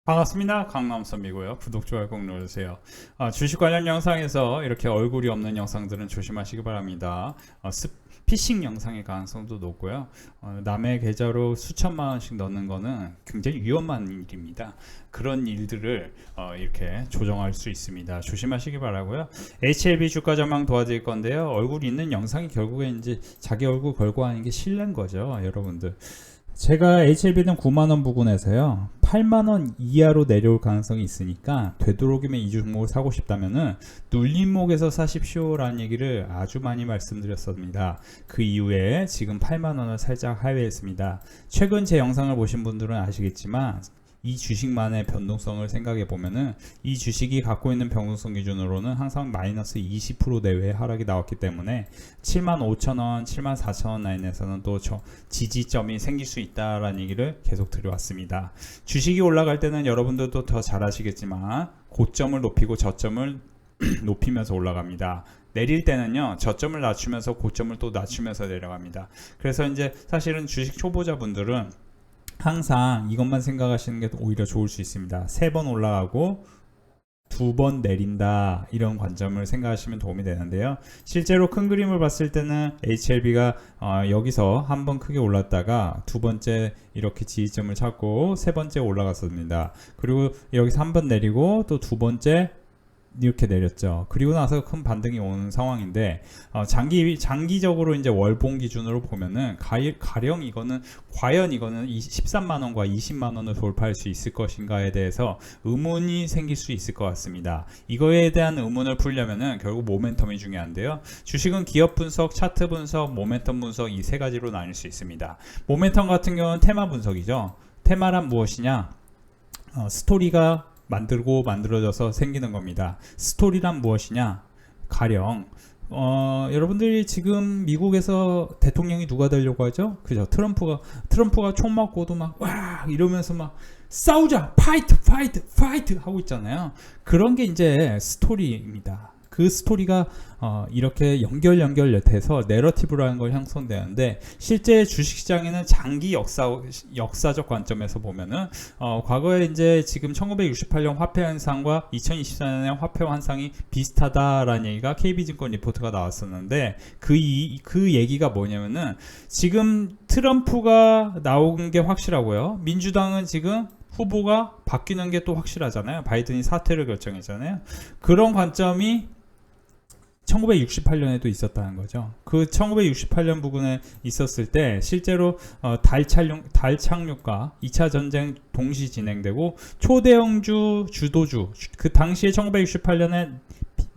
반갑습니다. 강남선이고요. 구독, 좋아요 꼭 눌러주세요. 주식 관련 영상에서 이렇게 얼굴이 없는 영상들은 조심하시기 바랍니다. 피싱 영상의 가능성도 높고요. 남의 계좌로 수천만 원씩 넣는 거는 굉장히 위험한 일입니다. 그런 일들을 이렇게 조정할 수 있습니다. 조심하시기 바라고요. HLB 주가 전망 도와드릴 건데요. 얼굴 있는 영상이 결국에 이제 자기 얼굴 걸고 하는 게 실례인 거죠, 여러분들. 제가 HLB는 9만원 부근에서요 8만원 이하로 내려올 가능성이 있으니까 되도록이면 이 종목을 사고 싶다면은 눌림목에서 사십시오 라는 얘기를 아주 많이 말씀드렸습니다. 그 이후에 지금 8만원을 살짝 하회했습니다. 최근 제 영상을 보신 분들은 아시겠지만 이 주식만의 변동성을 생각해 보면은 이 주식이 갖고 있는 변동성 기준으로는 항상 마이너스 20% 내외의 하락이 나왔기 때문에 75,000원, 74,000원 라인에서는 또 지지점이 생길 수 있다라는 얘기를 계속 드려왔습니다. 주식이 올라갈 때는 여러분들도 더 잘 아시겠지만 고점을 높이고 저점을 높이면서 올라갑니다. 내릴 때는요 저점을 낮추면서 고점을 또 낮추면서 내려갑니다. 그래서 이제 사실은 주식 초보자분들은 항상 이것만 생각하시는 게 오히려 좋을 수 있습니다. 3번 올라가고 2번 내린다, 이런 관점을 생각하시면 도움이 되는데요. 실제로 큰 그림을 봤을 때는 HLB가 여기서 한번 크게 올랐다가 두 번째 이렇게 지지점을 찾고 세 번째 올라갔습니다. 그리고 여기서 한 번 내리고 또 두 번째 이렇게 내렸죠. 그리고 나서 큰 반등이 오는 상황인데 장기적으로 이제 월봉 기준으로 보면은 가령 이거는 과연 이거는 13만원과 20만원을 돌파할 수 있을 것인가에 대해서 의문이 생길 수 있을 것 같습니다. 이거에 대한 의문을 풀려면은 결국 모멘텀이 중요한데요. 주식은 기업 분석, 차트 분석, 모멘텀 분석 이 세 가지로 나뉠 수 있습니다. 모멘텀 같은 경우는 테마 분석이죠. 테마란 무엇이냐? 스토리가 만들어져서 생기는 겁니다. 스토리란 무엇이냐? 가령 여러분들이 지금 미국에서 대통령이 누가 되려고 하죠? 그죠? 트럼프가 총 맞고도 막 와 이러면서 막 싸우자, 파이트 하고 있잖아요. 그런 게 이제 스토리입니다. 그 스토리가 이렇게 연결돼서 내러티브라는 걸 형성되는데, 실제 주식시장에는 장기 역사적 관점에서 보면은 과거에 이제 지금 1968년 화폐 환상과 2024년의 화폐 환상이 비슷하다라는 얘기가 KB증권 리포트가 나왔었는데, 그 얘기가 뭐냐면은 지금 트럼프가 나온 게 확실하고요. 민주당은 지금 후보가 바뀌는 게 또 확실하잖아요. 바이든이 사퇴를 결정했잖아요. 그런 관점이 1968년에도 있었다는 거죠. 그 1968년 부근에 있었을 때 실제로 달 착륙과 2차 전쟁 동시 진행되고 초대형주 주도주, 그 당시에 1968년에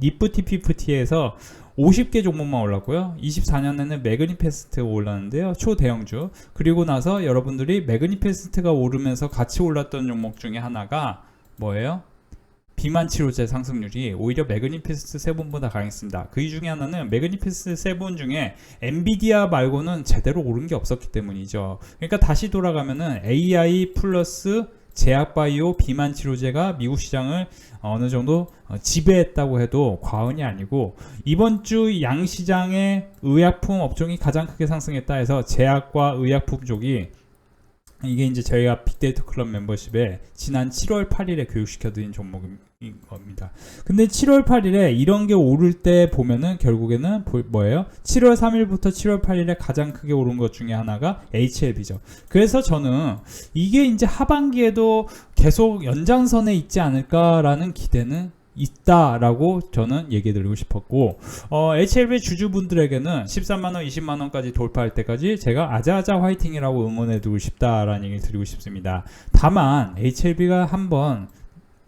니프티 피프티에서 50개 종목만 올랐고요. 24년에는 매그니페스트가 올랐는데요. 초대형주. 그리고 나서 여러분들이 매그니페스트가 오르면서 같이 올랐던 종목 중에 하나가 뭐예요? 비만 치료제 상승률이 오히려 매그니피스트 세븐보다 강했습니다. 그 중에 하나는 매그니피스트 세븐 중에 엔비디아 말고는 제대로 오른 게 없었기 때문이죠. 그러니까 다시 돌아가면은 AI 플러스 제약바이오 비만 치료제가 미국 시장을 어느 정도 지배했다고 해도 과언이 아니고, 이번 주 양시장의 의약품 업종이 가장 크게 상승했다 해서 제약과 의약품 쪽이, 이게 이제 저희가 빅데이터 클럽 멤버십에 지난 7월 8일에 교육시켜드린 종목인 겁니다. 근데 7월 8일에 이런 게 오를 때 보면은 결국에는 뭐예요? 7월 3일부터 7월 8일에 가장 크게 오른 것 중에 하나가 HLB죠. 그래서 저는 이게 이제 하반기에도 계속 연장선에 있지 않을까라는 기대는 있다라고 저는 얘기 드리고 싶었고, HLB 주주분들에게는 13만원, 20만원까지 돌파할 때까지 제가 아자아자 화이팅이라고 응원해두고 싶다라는 얘기를 드리고 싶습니다. 다만 HLB가 한번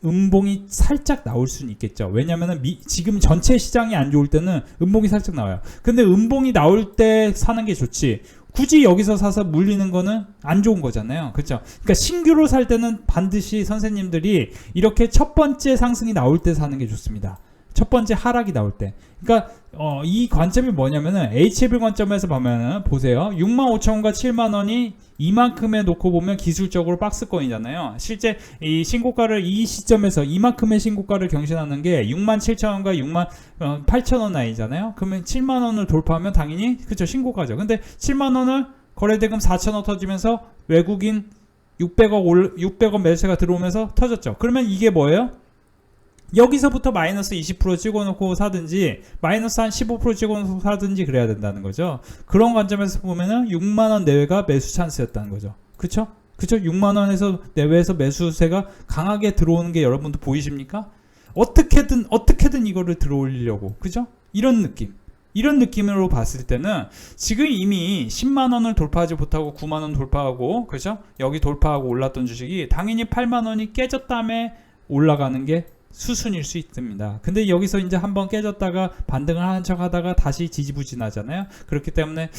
음봉이 살짝 나올 수는 있겠죠. 왜냐면은 지금 전체 시장이 안 좋을 때는 음봉이 살짝 나와요. 근데 음봉이 나올 때 사는 게 좋지, 굳이 여기서 사서 물리는 거는 안 좋은 거잖아요. 그렇죠? 그러니까 신규로 살 때는 반드시 선생님들이 이렇게 첫 번째 상승이 나올 때 사는 게 좋습니다. 첫 번째 하락이 나올 때. 그러니까 이 관점이 뭐냐면은 HLB 관점에서 보면은 보세요. 65,000원과 70,000원이 이만큼에 놓고 보면 기술적으로 박스권이잖아요. 실제 이 신고가를 이 시점에서 이만큼의 신고가를 경신하는 게 67,000원과 68,000원 나이잖아요. 그러면 70,000원을 돌파하면 당연히 그쵸 신고가죠. 근데 70,000원을 거래대금 4,000원 터지면서 외국인 600억 매수세가 들어오면서 터졌죠. 그러면 이게 뭐예요? 여기서부터 마이너스 20% 찍어놓고 사든지 마이너스 한 15% 찍어놓고 사든지 그래야 된다는 거죠. 그런 관점에서 보면은 6만원 내외가 매수 찬스였다는 거죠. 그쵸? 6만원에서 내외에서 매수세가 강하게 들어오는 게 여러분도 보이십니까? 어떻게든 이거를 들어올리려고. 그죠? 이런 느낌으로 봤을 때는 지금 이미 10만원을 돌파하지 못하고 9만원 돌파하고, 그죠? 여기 돌파하고 올랐던 주식이 당연히 8만원이 깨졌다음에 올라가는 게 수순일 수 있습니다. 근데 여기서 이제 한번 깨졌다가 반등을 하는 척 하다가 다시 지지부진하잖아요. 그렇기 때문에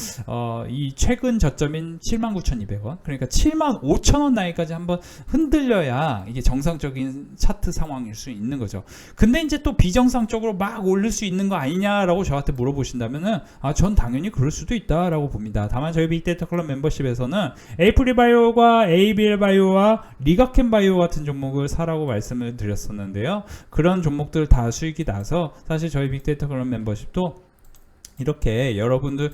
이 최근 저점인 79,200원, 그러니까 75,000원 나이까지 한번 흔들려야 이게 정상적인 차트 상황일 수 있는 거죠. 근데 이제 또 비정상적으로 막 올릴 수 있는 거 아니냐라고 저한테 물어보신다면은 전 당연히 그럴 수도 있다라고 봅니다. 다만 저희 빅데이터 클럽 멤버십에서는 에이프리바이오와 에이빌바이오와 리가켄바이오 같은 종목을 사라고 말씀을 드렸었는데요. 그런 종목들 다 수익이 나서 사실 저희 빅데이터 클럽 멤버십도 이렇게 여러분들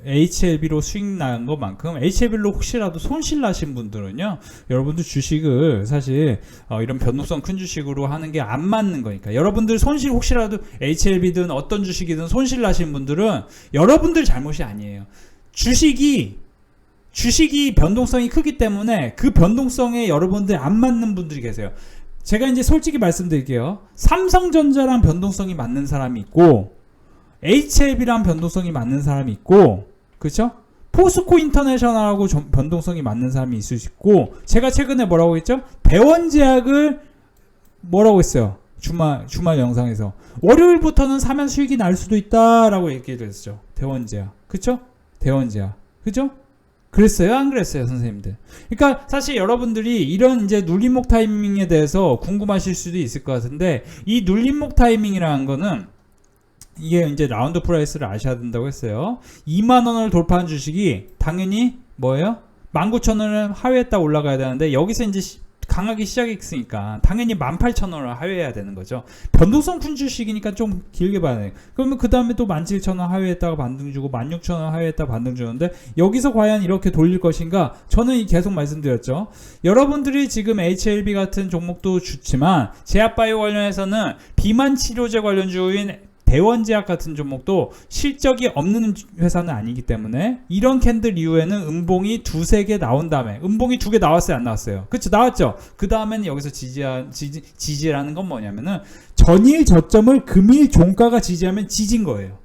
HLB로 수익 난 것만큼 HLB로 혹시라도 손실 나신 분들은요, 여러분들 주식을 사실 이런 변동성 큰 주식으로 하는 게 안 맞는 거니까, 여러분들 손실 혹시라도 HLB든 어떤 주식이든 손실 나신 분들은 여러분들 잘못이 아니에요. 주식이 변동성이 크기 때문에 그 변동성에 여러분들 안 맞는 분들이 계세요. 제가 이제 솔직히 말씀드릴게요. 삼성전자랑 변동성이 맞는 사람이 있고, HLB랑 변동성이 맞는 사람이 있고, 그쵸? 포스코 인터내셔널하고 변동성이 맞는 사람이 있을 수 있고, 제가 최근에 뭐라고 했죠? 대원제약을 뭐라고 했어요? 주말 영상에서 월요일부터는 사면 수익이 날 수도 있다라고 얘기했죠. 대원제약, 그쵸? 대원제약, 그죠? 그랬어요? 안 그랬어요, 선생님들? 그러니까 사실 여러분들이 이런 이제 눌림목 타이밍에 대해서 궁금하실 수도 있을 것 같은데, 이 눌림목 타이밍이라는 거는 이게 이제 라운드 프라이스를 아셔야 된다고 했어요. 2만원을 돌파한 주식이 당연히 뭐예요? 19,000원을 하회했다 올라가야 되는데, 여기서 이제 강하게 시작했으니까 당연히 18,000원을 하회해야 되는 거죠. 변동성 큰 주식이니까 좀 길게 봐야 돼요. 그러면 그 다음에 또 17,000원 하회했다가 반등 주고 16,000원 하회했다가 반등 주는데, 여기서 과연 이렇게 돌릴 것인가? 저는 계속 말씀드렸죠. 여러분들이 지금 HLB 같은 종목도 좋지만 제약바이오 관련해서는 비만 치료제 관련주인 대원제약 같은 종목도 실적이 없는 회사는 아니기 때문에, 이런 캔들 이후에는 음봉이 2-3개 나온 다음에, 음봉이 2개 나왔어요, 안 나왔어요? 그쵸, 나왔죠. 그 다음에는 여기서 지지라는 건 뭐냐면은 전일 저점을 금일 종가가 지지하면 지진 거예요.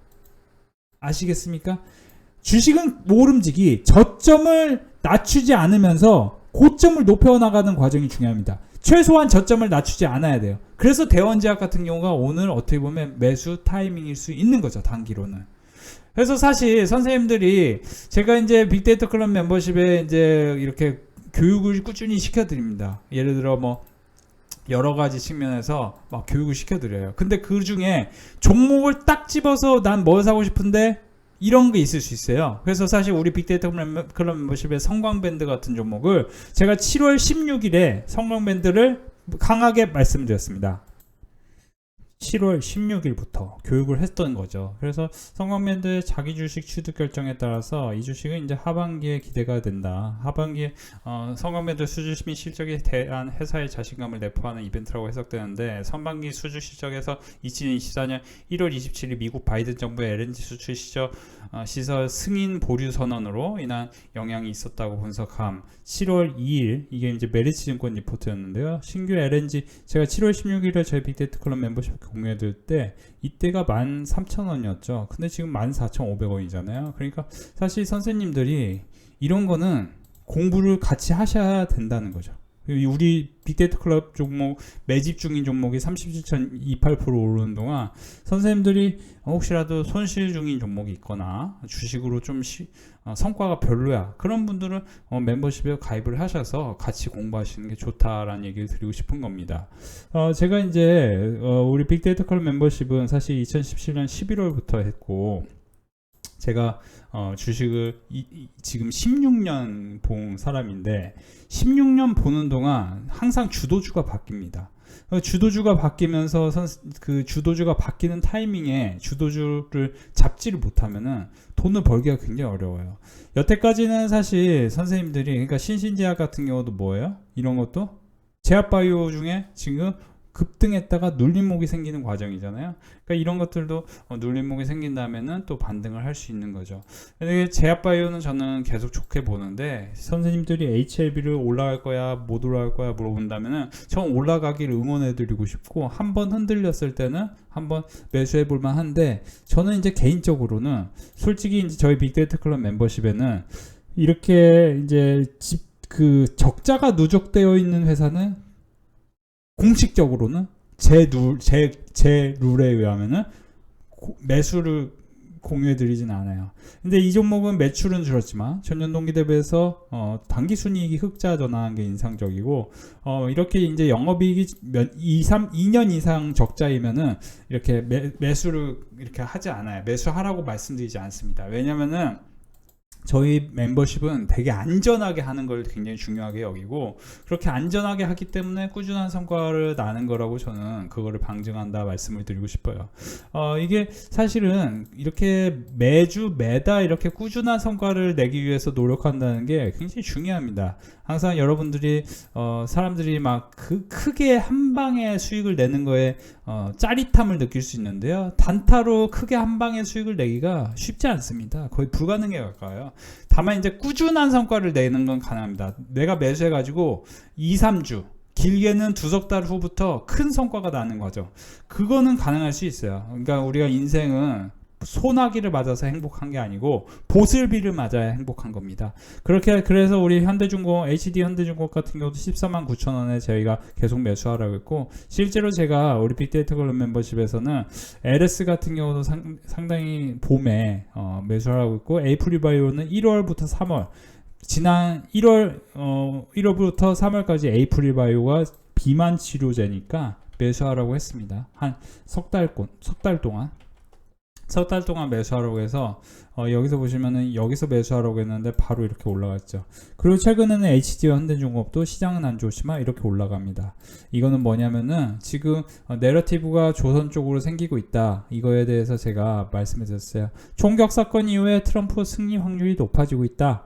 아시겠습니까? 주식은 모름지기 저점을 낮추지 않으면서 고점을 높여나가는 과정이 중요합니다. 최소한 저점을 낮추지 않아야 돼요. 그래서 대원제약 같은 경우가 오늘 어떻게 보면 매수 타이밍일 수 있는 거죠, 단기로는. 그래서 사실 선생님들이 제가 이제 빅데이터 클럽 멤버십에 이제 이렇게 교육을 꾸준히 시켜드립니다. 예를 들어 뭐 여러 가지 측면에서 막 교육을 시켜드려요. 근데 그 중에 종목을 딱 집어서 난 뭐 사고 싶은데 이런 게 있을 수 있어요. 그래서 사실 우리 빅데이터 클럽 멤버십의 성광밴드 같은 종목을 제가 7월 16일에 성광밴드를 강하게 말씀드렸습니다. 7월 16일부터 교육을 했던 거죠. 그래서 성광밴드의 자기 주식 취득 결정에 따라서 이 주식은 이제 하반기에 기대가 된다. 하반기에 성광밴드 수주 및 실적에 대한 회사의 자신감을 내포하는 이벤트라고 해석되는데, 선반기 수주 실적에서 2024년 1월 27일 미국 바이든 정부의 LNG 수출 시설 승인 보류 선언으로 인한 영향이 있었다고 분석함. 7월 2일 이게 이제 메리츠 증권 리포트였는데요. 신규 LNG 제가 7월 16일에 저희 빅데이터 클럽 멤버십 공유해드릴 때 이때가 13,000원이었죠. 근데 지금 14,500원이잖아요. 그러니까 사실 선생님들이 이런 거는 공부를 같이 하셔야 된다는 거죠. 우리 빅데이터 클럽 종목 매집 중인 종목이 37.28% 오르는 동안 선생님들이 혹시라도 손실 중인 종목이 있거나 주식으로 좀 성과가 별로야, 그런 분들은 멤버십에 가입을 하셔서 같이 공부하시는 게 좋다라는 얘기를 드리고 싶은 겁니다. 제가 이제 우리 빅데이터 클럽 멤버십은 사실 2017년 11월부터 했고, 제가 주식을 지금 16년 본 사람인데, 16년 보는 동안 항상 주도주가 바뀝니다. 주도주가 바뀌면서 그 주도주가 바뀌는 타이밍에 주도주를 잡지를 못하면은 돈을 벌기가 굉장히 어려워요. 여태까지는 사실 선생님들이, 그러니까 신신제약 같은 경우도 뭐예요? 이런 것도 제약바이오 중에 지금 급등했다가 눌림목이 생기는 과정이잖아요. 그러니까 이런 것들도 눌림목이 생긴다면은 또 반등을 할 수 있는 거죠. 근데 제약바이오는 저는 계속 좋게 보는데, 선생님들이 HLB를 올라갈 거야 못 올라갈 거야 물어본다면은 전 올라가기를 응원해드리고 싶고, 한번 흔들렸을 때는 한번 매수해 볼 만한데, 저는 이제 개인적으로는 솔직히 이제 저희 빅데이터 클럽 membership에는 이렇게 이제 그 적자가 누적되어 있는 회사는 공식적으로는 제 룰에 의하면은 매수를 공유해드리진 않아요. 근데 이 종목은 매출은 줄었지만 전년 동기 대비해서 당기순이익이 흑자 전환한 게 인상적이고, 이렇게 이제 영업이익이 2년 이상 적자이면은 이렇게 매수를 이렇게 하지 않아요. 매수하라고 말씀드리지 않습니다. 왜냐면은 저희 멤버십은 되게 안전하게 하는 걸 굉장히 중요하게 여기고, 그렇게 안전하게 하기 때문에 꾸준한 성과를 나는 거라고 저는 그거를 방증한다 말씀을 드리고 싶어요. 이게 사실은 이렇게 매달 이렇게 꾸준한 성과를 내기 위해서 노력한다는 게 굉장히 중요합니다. 항상 여러분들이 사람들이 막 크게 한 방에 수익을 내는 거에 짜릿함을 느낄 수 있는데요, 단타로 크게 한 방에 수익을 내기가 쉽지 않습니다. 거의 불가능에 가까워요. 다만 이제 꾸준한 성과를 내는 건 가능합니다. 내가 매수해 가지고 2-3주, 길게는 2석 달 후부터 큰 성과가 나는 거죠. 그거는 가능할 수 있어요. 그러니까 우리가 인생은 소나기를 맞아서 행복한 게 아니고 보슬비를 맞아야 행복한 겁니다. 그래서 우리 현대중공업, HD 현대중공업 같은 경우도 149,000원에 저희가 계속 매수하라고 했고, 실제로 제가 우리 빅데이터 클럽 멤버십에서는 LS 같은 경우도 상당히 봄에 매수하라고 했고, 에이프리바이오는 1월부터 3월, 지난 1월부터 3월까지 에이프리바이오가 비만 치료제니까 매수하라고 했습니다. 한 석 달 동안 매수하라고 해서 여기서 보시면은 여기서 매수하라고 했는데 바로 이렇게 올라갔죠. 그리고 최근에는 HD와 현대중공업도 시장은 안 좋지만 이렇게 올라갑니다. 이거는 뭐냐면은 지금 내러티브가 조선 쪽으로 생기고 있다, 이거에 대해서 제가 말씀해 드렸어요. 총격 사건 이후에 트럼프 승리 확률이 높아지고 있다.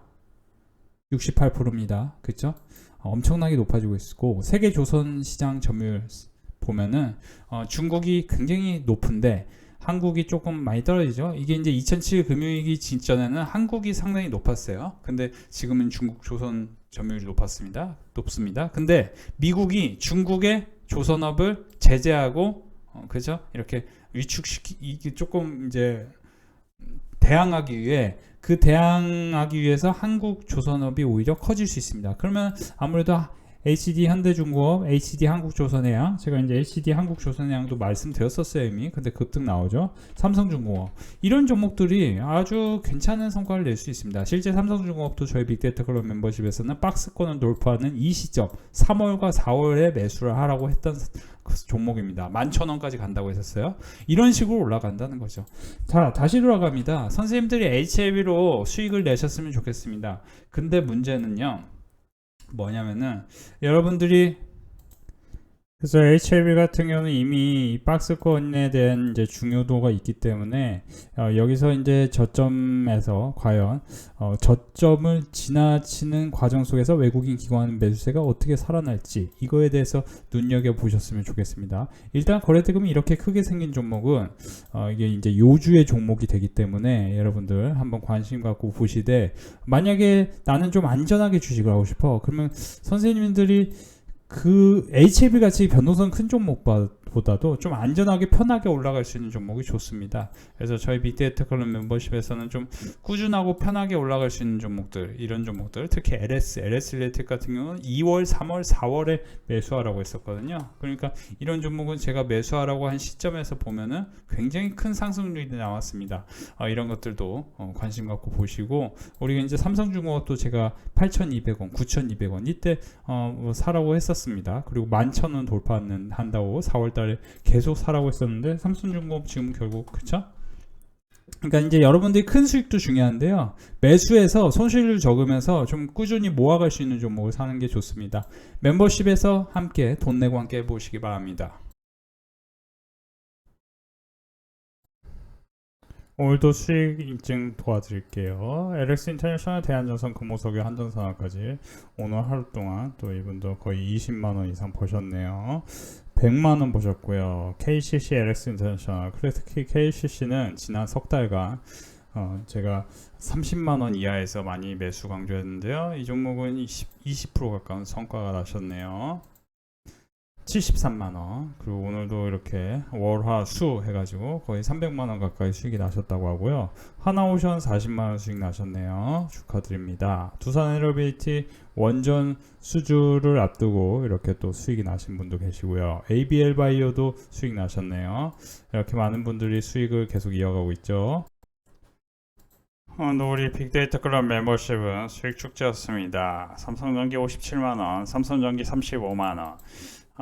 68%입니다. 그렇죠? 엄청나게 높아지고 있고, 세계 조선 시장 점유율 보면은 중국이 굉장히 높은데 한국이 조금 많이 떨어지죠. 이게 이제 2007 금융위기 직전에는 한국이 상당히 높았어요. 근데 지금은 중국 조선 점유율이 높습니다. 근데 미국이 중국의 조선업을 제재하고 그죠? 이렇게 이게 조금 이제 대항하기 위해서 한국 조선업이 오히려 커질 수 있습니다. 그러면 아무래도 HD 현대중공업, HD 한국조선해양, 제가 이제 HD 한국조선해양도 말씀드렸었어요 이미. 근데 급등 나오죠. 삼성중공업, 이런 종목들이 아주 괜찮은 성과를 낼 수 있습니다. 실제 삼성중공업도 저희 빅데이터 클럽 멤버십에서는 박스권을 돌파하는 이 시점 3월과 4월에 매수를 하라고 했던 종목입니다. 11,000원까지 간다고 했었어요. 이런 식으로 올라간다는 거죠. 자, 다시 돌아갑니다. 선생님들이 HLB로 수익을 내셨으면 좋겠습니다. 근데 문제는요, 뭐냐면은 여러분들이, 그래서 HLB 같은 경우는 이미 이 박스권에 대한 이제 중요도가 있기 때문에 여기서 이제 저점에서 과연 저점을 지나치는 과정 속에서 외국인 기관 매수세가 어떻게 살아날지, 이거에 대해서 눈여겨 보셨으면 좋겠습니다. 일단 거래대금이 이렇게 크게 생긴 종목은 이게 이제 요주의 종목이 되기 때문에 여러분들 한번 관심 갖고 보시되, 만약에 나는 좀 안전하게 주식을 하고 싶어, 그러면 선생님들이 그 HLB 같이 변동성 큰 종목보다도 좀 안전하게 편하게 올라갈 수 있는 종목이 좋습니다. 그래서 저희 빅데이터 클럽 멤버십에서는 좀 꾸준하고 편하게 올라갈 수 있는 종목들, 이런 종목들, 특히 LS 일렉트릭 같은 경우는 2월, 3월, 4월에 매수하라고 했었거든요. 그러니까 이런 종목은 제가 매수하라고 한 시점에서 보면은 굉장히 큰 상승률이 나왔습니다. 이런 것들도 관심 갖고 보시고, 우리가 이제 삼성중공업도 제가 8,200원, 9,200원 이때 사라고 했었습니다. 그리고 11,000원 돌파한다고 4월달에 계속 사라고 했었는데, 삼성중공업 지금 결국 그쵸? 그러니까 이제 여러분들이 큰 수익도 중요한데요. 매수해서 손실을 적으면서 좀 꾸준히 모아갈 수 있는 종목을 사는 게 좋습니다. 멤버십에서 함께 돈 내고 함께 해보시기 바랍니다. 오늘도 수익 인증 도와드릴게요. LX 인터내셔널, 대한전선, 금호석유, 한전산업까지 오늘 하루 동안 또 이분도 거의 20만원 이상 버셨네요. 100만원 버셨고요. KCC, LX 인터내셔널, 특히 KCC는 지난 석 달간 제가 30만원 이하에서 많이 매수 강조했는데요. 이 종목은 20% 가까운 성과가 나셨네요. 73만원. 그리고 오늘도 이렇게 월화수 해가지고 거의 300만원 가까이 수익이 나셨다고 하고요. 하나오션 40만원 수익 나셨네요. 축하드립니다. 두산에너빌리티 원전 수주를 앞두고 이렇게 또 수익이 나신 분도 계시고요. ABL바이오도 수익 나셨네요. 이렇게 많은 분들이 수익을 계속 이어가고 있죠. 오늘 우리 빅데이터 클럽 멤버십은 수익 축제였습니다. 삼성전기 57만원, 삼성전기 35만원.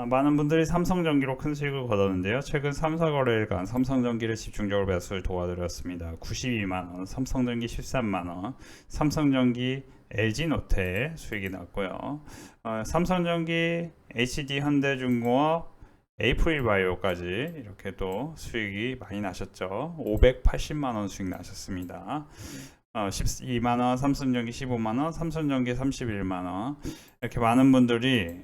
많은 분들이 삼성전기로 큰 수익을 거뒀는데요. 최근 3, 4거래일간 삼성전기를 집중적으로 매수를 도와드렸습니다. 92만원, 삼성전기 13만원, 삼성전기 LG노트에 수익이 났고요. 삼성전기, HD 현대중공업, 에이프릴바이오까지 이렇게 또 수익이 많이 나셨죠. 580만원 수익 나셨습니다. 12만원, 삼성전기 15만원, 삼성전기 31만원. 이렇게 많은 분들이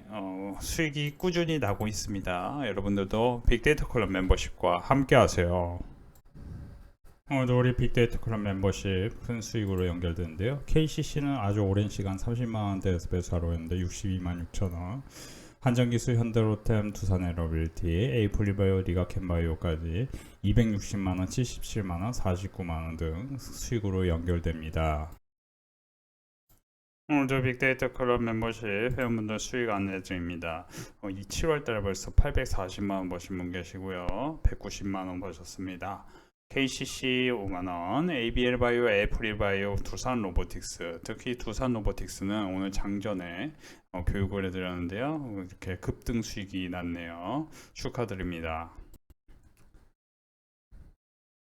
수익이 꾸준히 나고 있습니다. 여러분들도 빅데이터 클럽 멤버십과 함께 하세요. 오늘도 우리 빅데이터 클럽 멤버십 큰 수익으로 연결되는데요. KCC는 아주 오랜 시간 30만원대에서 매수하러 했는데 62만 6천원. 한전기술, 현대로템, 두산에너빌리티, 에이프리바이오, 리가캔바이오까지 260만원, 77만원, 49만원 등 수익으로 연결됩니다. 오늘도 빅데이터 클럽 멤버십 회원분들 수익 안내 중입니다. 이 7월달에 벌써 840만원 버신 분 계시고요. 190만원 버셨습니다. KCC 5만원, ABL바이오, 애플바이오, 두산로보틱스. 특히 두산로보틱스는 오늘 장전에 교육을 해드렸는데요. 이렇게 급등 수익이 났네요. 축하드립니다.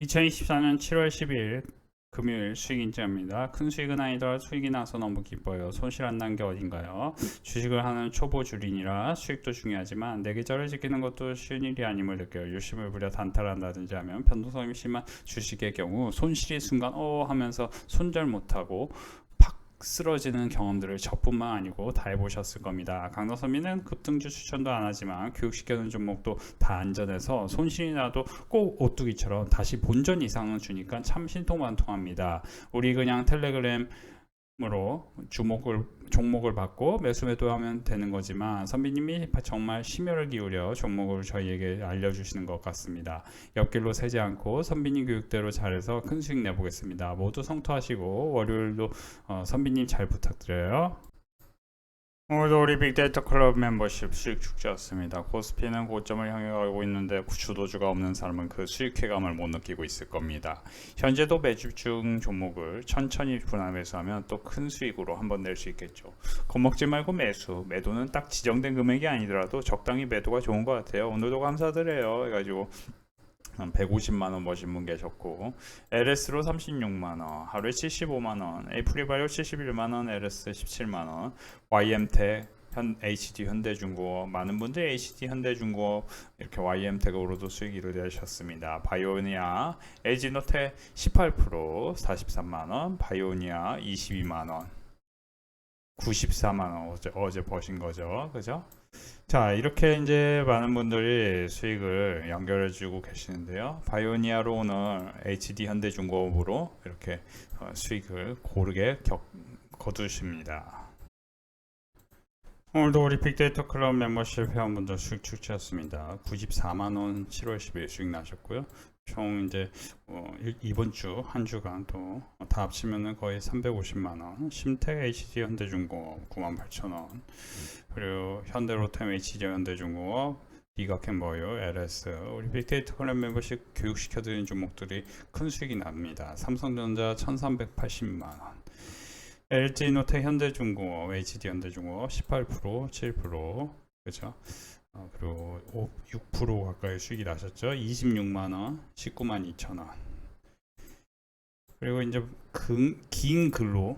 2024년 7월 10일 금요일 수익 인증합니다. 큰 수익은 아니더라도 수익이 나서 너무 기뻐요. 손실 안 난 게 어딘가요? 주식을 하는 초보 주린이라 수익도 중요하지만 내 계절을 지키는 것도 쉬운 일이 아님을 느껴요. 유심을 부려 단타한다든지 하면 변동성이 심한 주식의 경우 손실이 순간 하면서 손절 못하고 팍 쓰러지는 경험들을 저뿐만 아니고 다 해보셨을 겁니다. 강덕선미는 급등주 추천도 안 하지만 교육시켜는 종목도 다 안전해서 손실이 나도 꼭 오뚜기처럼 다시 본전 이상은 주니까 참 신통만통합니다. 우리 그냥 텔레그램으로 종목을 받고 매수 매도하면 되는 거지만 선비님이 정말 심혈을 기울여 종목을 저희에게 알려주시는 것 같습니다. 옆길로 새지 않고 선비님 교육대로 잘해서 큰 수익 내보겠습니다. 모두 성투하시고 월요일도 선비님 잘 부탁드려요. 오늘도 우리 빅데이터 클럽 멤버십 수익 축제였습니다. 코스피는 고점을 향해 가고 있는데 주도주가 없는 사람은 그 수익 쾌감을 못 느끼고 있을 겁니다. 현재도 매집 중 종목을 천천히 분할 매수하면 또 큰 수익으로 한번 낼 수 있겠죠. 겁먹지 말고 매도는 딱 지정된 금액이 아니더라도 적당히 매도가 좋은 것 같아요. 오늘도 감사드려요. 해가지고 150만원 버신 분 계셨고, LS로 36만원, 하루에 75만원, 에이프리바이오 71만원, LS 17만원, YM텍, HD 현대중공업, 많은 분들이 HD 현대중공업 이렇게 YM텍으로도 수익을 내셨습니다. 바이오니아, LG노텍 18% 43만원, 바이오니아 22만원, 94만원 어제 버신 거죠. 그죠? 자, 이렇게 이제 많은 분들이 수익을 연결해 주고 계시는데요. 바이오니아로 오늘 HD 현대중공업으로 이렇게 수익을 고르게 거두십니다. 오늘도 우리 빅데이터 클럽 멤버십 회원분들 수익 축제였습니다. 94만원 7월 10일 수익 나셨고요. 총 이제 이번 주 한 주간 또 다 합치면은 거의 350만원. 심택 HD 현대중공업 98,000원. 그리고 현대로템 HD 현대중공업, 리가캔바이오, LS, 우리 빅데이터 클럽 멤버십 교육시켜드리는 종목들이 큰 수익이 납니다. 삼성전자 1380만원, LG노텍 현대중공업, HD 현대중공업 18%, 7%, 그죠? 그리고 6% 가까이 수익이 나셨죠. 26만원, 19만 2천원. 그리고 이제 긴 글로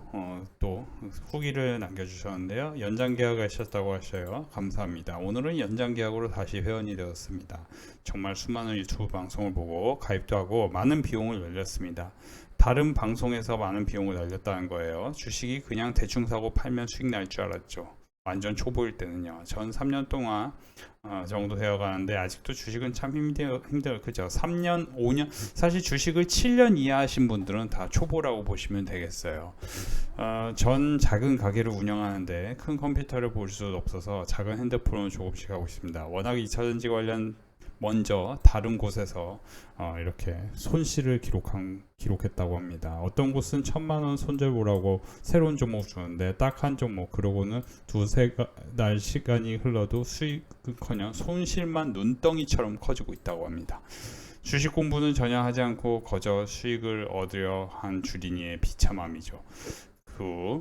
또 후기를 남겨주셨는데요. 연장 계약하셨다고 하셔요. 감사합니다. 오늘은 연장 계약으로 다시 회원이 되었습니다. 정말 수많은 유튜브 방송을 보고 가입도 하고 많은 비용을 날렸습니다. 다른 방송에서 많은 비용을 날렸다는 거예요. 주식이 그냥 대충 사고 팔면 수익 날 줄 알았죠. 완전 초보일 때는요. 전 3년 동안 정도 되어 가는데 아직도 주식은 참 힘들어요. 그죠? 3년, 5년, 사실 주식을 7년 이하 하신 분들은 다 초보라고 보시면 되겠어요. 전 작은 가게를 운영하는데 큰 컴퓨터를 볼 수도 없어서 작은 핸드폰을 조금씩 하고 있습니다. 워낙 2차전지 관련 먼저 다른 곳에서 이렇게 손실을 기록했다고 합니다. 어떤 곳은 1,000만원 손절보라고 새로운 종목 주는데 딱 한 종목, 그러고는 두세 달 시간이 흘러도 수익은커녕 손실만 눈덩이처럼 커지고 있다고 합니다. 주식 공부는 전혀 하지 않고 거저 수익을 얻으려 한 주린이의 비참함이죠.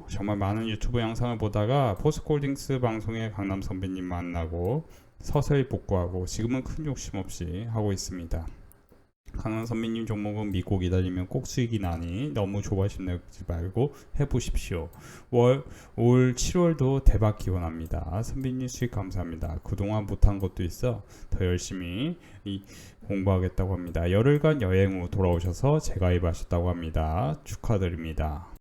정말 많은 유튜브 영상을 보다가 포스코홀딩스 방송에 강남 선배님 만나고 서서히 복구하고 지금은 큰 욕심 없이 하고 있습니다. 강남 선배님 종목은 믿고 기다리면 꼭 수익이 나니 너무 조바심 내지 말고 해보십시오. 올 7월도 대박 기원합니다. 선배님 수익 감사합니다. 그동안 못한 것도 있어 더 열심히 공부하겠다고 합니다. 열흘간 여행 후 돌아오셔서 재가입하셨다고 합니다. 축하드립니다.